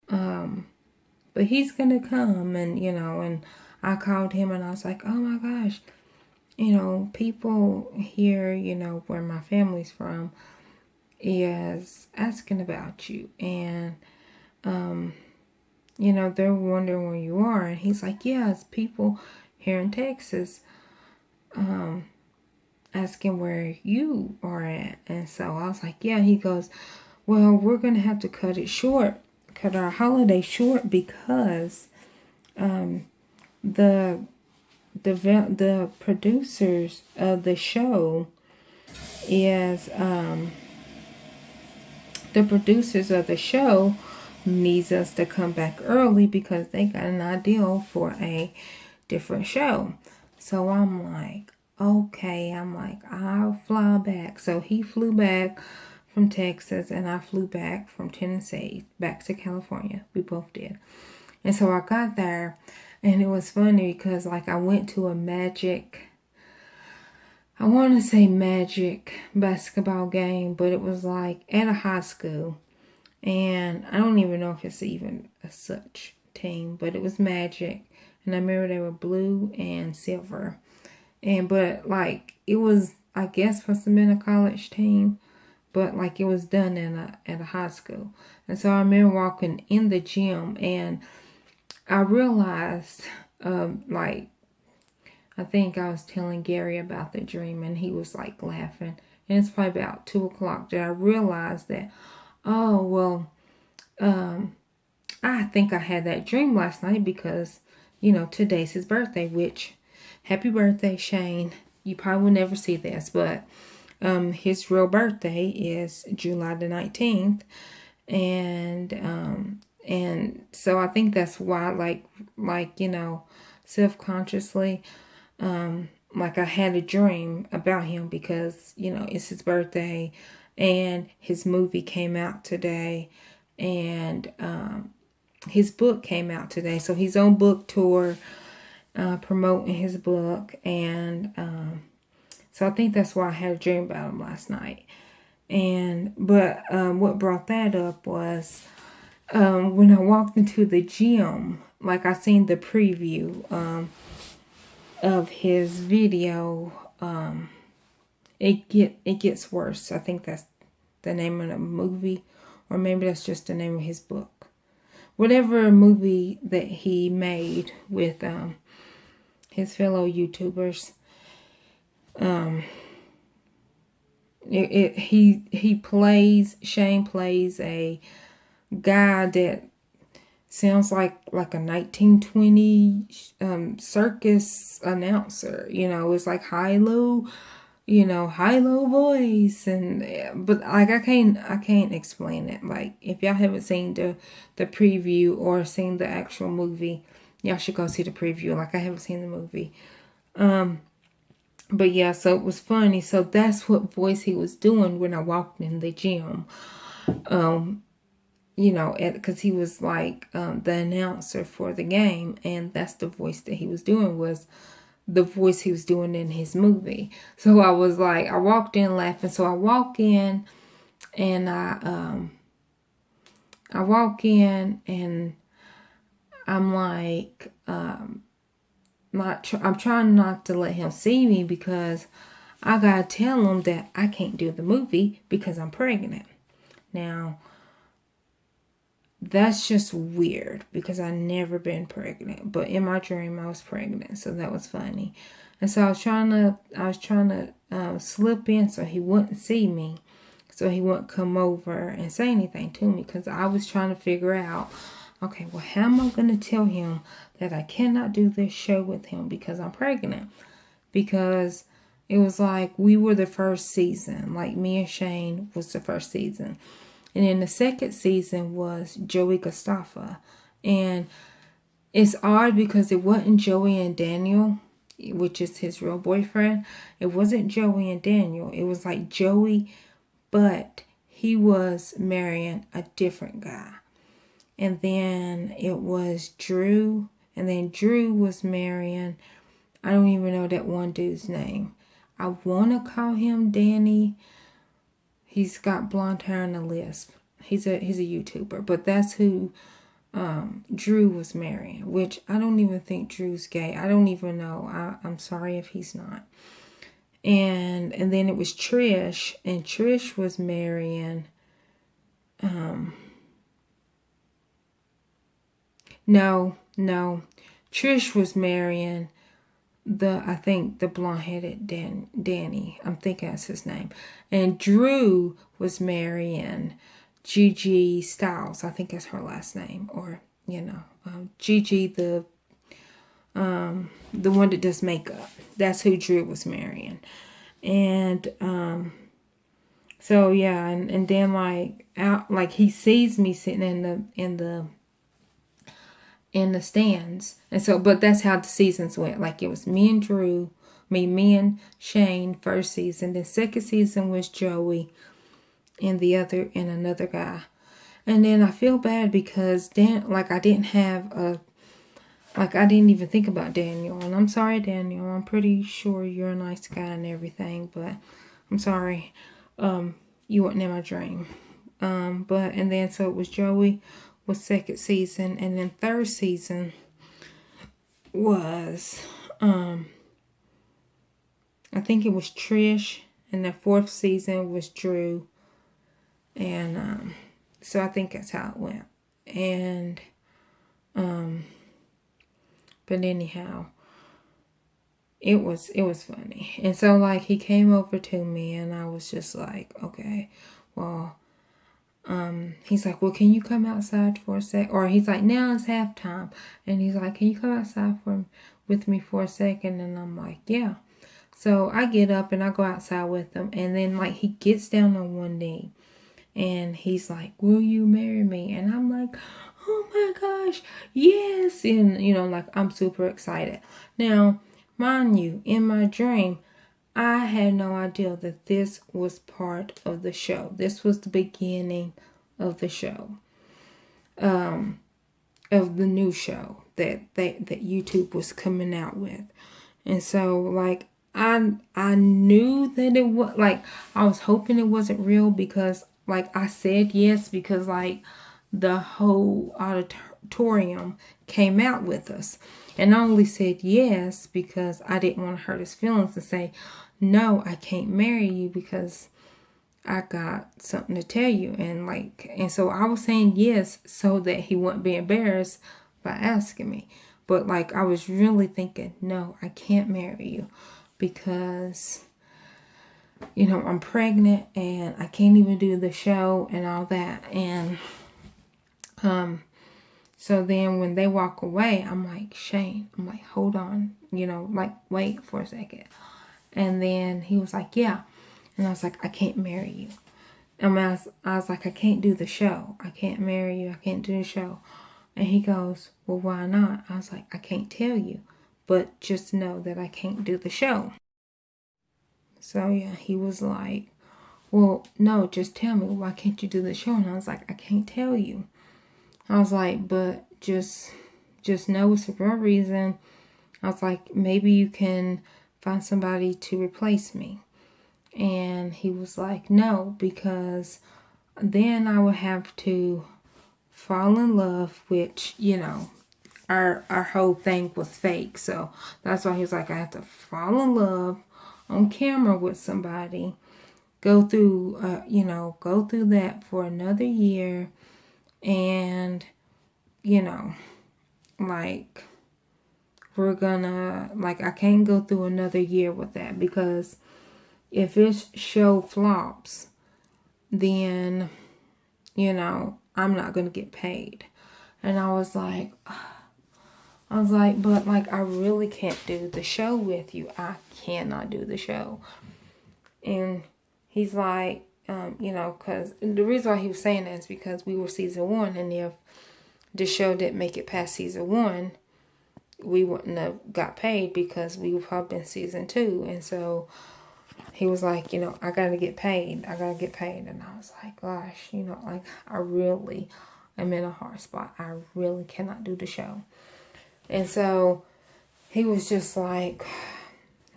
But he's gonna come, and and I called him and I was like, oh my gosh, people here, where my family's from, is asking about you, and they're wondering where you are. And he's like, yeah, it's people here in Texas asking where you are at. And so I was like, yeah. He goes, well, we're gonna have to cut our holiday short, because the the producers of the show is the producers of the show needs us to come back early because they got an idea for a different show. So I'm like, okay. I'm like, I'll fly back. So he flew back from Texas and I flew back from Tennessee back to California. We both did. And so I got there, and it was funny because like I went to a I want to say Magic basketball game, but it was like at a high school. And I don't even know if it's even a such team, but it was Magic. And I remember they were blue and silver. But like it was, I guess, must have been a college team, but like it was done at a high school. And so I remember walking in the gym, and I realized, like, I think I was telling Gary about the dream, and he was like laughing. And it's probably about 2 o'clock that I realized that, oh, well, I think I had that dream last night because, today's his birthday, which, happy birthday, Shane. You probably will never see this, but his real birthday is July the 19th. And so I think that's why, self-consciously, like I had a dream about him because, it's his birthday and his movie came out today, and his book came out today. So he's on book tour, promoting his book. And so I think that's why I had a dream about him last night. But what brought that up was when I walked into the gym, like I seen the preview of his video. It gets worse. I think that's the name of the movie, or maybe that's just the name of his book. Whatever movie that he made with his fellow YouTubers. Shane plays a guy that sounds like a 1920 circus announcer. It's like high low voice. And but like I can't explain it. Like if y'all haven't seen the preview or seen the actual movie, y'all should go see the preview. Like I haven't seen the movie. But yeah, so it was funny. So that's what voice he was doing when I walked in the gym. Because he was like the announcer for the game, and that's the voice that he was doing, was the voice he was doing in his movie. So I was like, I walked in laughing. So I walk in, and I'm like, I'm trying not to let him see me because I gotta tell him that I can't do the movie because I'm pregnant. Now, that's just weird because I never been pregnant, but in my dream I was pregnant, so that was funny. And so I was trying to slip in so he wouldn't see me, so he wouldn't come over and say anything to me, because I was trying to figure out, okay, well, how am I going to tell him that I cannot do this show with him because I'm pregnant? Because it was like we were the first season, like me and Shane was the first season. And then the second season was Joey Gustava. And it's odd because it wasn't Joey and Daniel, which is his real boyfriend. It wasn't Joey and Daniel. It was like Joey, but he was marrying a different guy. And then it was Drew. And then Drew was marrying, I don't even know that one dude's name. I want to call him Danny. He's got blonde hair and a lisp. He's a YouTuber, but that's who Drew was marrying, which I don't even think Drew's gay. I don't even know. I'm sorry if he's not. And then it was Trish, and Trish was marrying, no, Trish was marrying I think the blonde-headed Danny. I'm thinking that's his name. And Drew was marrying Gigi Styles. I think that's her last name. Or, Gigi, the one that does makeup. That's who Drew was marrying. And, so yeah, and then he sees me sitting in the stands. And so, but that's how the seasons went. Like, it was me and Drew, me and Shane first season. Then second season was Joey and another guy. And then I feel bad because I didn't even think about Daniel. And I'm sorry, Daniel. I'm pretty sure you're a nice guy and everything, but I'm sorry. You weren't in my dream. And then so it was Joey was second season, and then third season was I think it was Trish, and the fourth season was Drew. And so I think that's how it went. And but anyhow, it was funny. And so he came over to me, and I was just like, okay, well, he's like, well, can you come outside for a sec? Or he's like, now it's halftime. And he's like, can you come outside with me for a second? And I'm like, yeah. So I get up and I go outside with him. And then he gets down on one knee. And he's like, will you marry me? And I'm like, oh my gosh, yes. And, I'm super excited. Now, mind you, in my dream, I had no idea that this was part of the show. This was the beginning of the show. Of the new show that YouTube was coming out with. And so, I knew that it was, I was hoping it wasn't real because, I said yes because, the whole auditorium came out with us. And I only said yes because I didn't want to hurt his feelings and say, no, I can't marry you because I got something to tell you. And so I was saying yes so that he wouldn't be embarrassed by asking me. But I was really thinking, no, I can't marry you because, I'm pregnant and I can't even do the show and all that. And, so then when they walk away, I'm like, Shane, hold on, wait for a second. And then he was like, yeah. And I was like, I can't marry you. I was like, I can't do the show. I can't marry you. I can't do the show. And he goes, well, why not? I was like, I can't tell you, but just know that I can't do the show. So yeah, he was like, well, no, just tell me, why can't you do the show? And I was like, I can't tell you. I was like, but just know it's for a reason. I was like, maybe you can find somebody to replace me. And he was like, no, because then I would have to fall in love, which, our whole thing was fake. So that's why he was like, I have to fall in love on camera with somebody, go through that for another year. And, we're gonna, I can't go through another year with that because if this show flops, then, I'm not gonna get paid. And I was like, but I really can't do the show with you. I cannot do the show. And he's like, because the reason why he was saying that is because we were season 1, and if the show didn't make it past season 1, we wouldn't have got paid because we would probably been season 2. And so he was like, I gotta get paid. And I was like, gosh, I really am in a hard spot. I really cannot do the show. And so he was just like,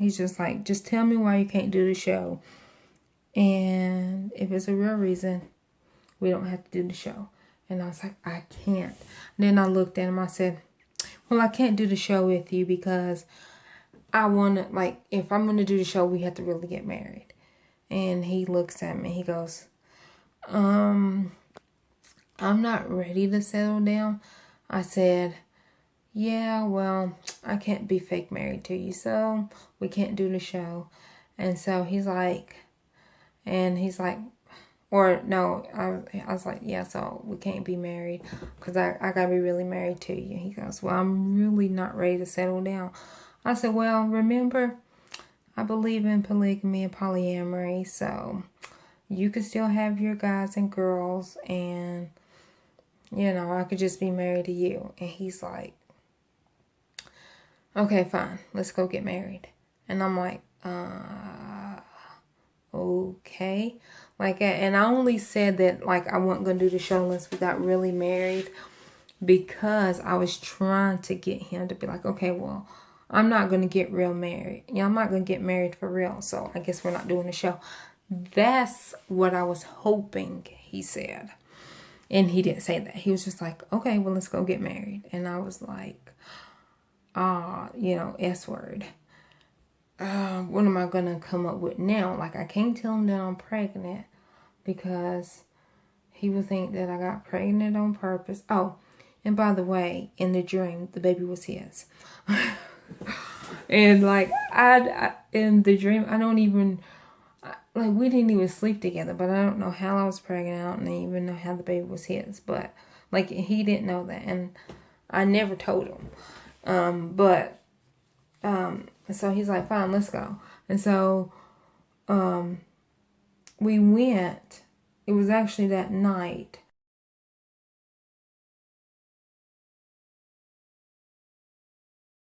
just tell me why you can't do the show. And if it's a real reason, we don't have to do the show. And I was like, I can't. And then I looked at him. I said, well, I can't do the show with you because I want to, like, if I'm going to do the show, we have to really get married. And he looks at me. He goes, I'm not ready to settle down. I said, yeah, well, I can't be fake married to you, so we can't do the show. And so he's like, or no, I was like, yeah, so we can't be married because I gotta be really married to you. He goes, well, I'm really not ready to settle down. I said, well, remember, I believe in polygamy and polyamory, so you could still have your guys and girls, and, you know, I could just be married to you. And he's like, okay, fine, let's go get married. And I'm like, okay. Like, and I only said that, like, I wasn't going to do the show unless we got really married because I was trying to get him to be like, okay, well, I'm not going to get real married. You know, I'm not going to get married for real, so I guess we're not doing the show. That's what I was hoping he said. And he didn't say that. He was just like, okay, well, let's go get married. And I was like, you know, S word. What am I going to come up with now? Like, I can't tell him that I'm pregnant because he would think that I got pregnant on purpose. Oh, and by the way, in the dream, the baby was his. And, like, in the dream, I don't even, like, we didn't even sleep together, but I don't know how I was pregnant. I don't even know how the baby was his. But, like, he didn't know that, and I never told him. So he's like, fine, let's go. And so, we went. It was actually that night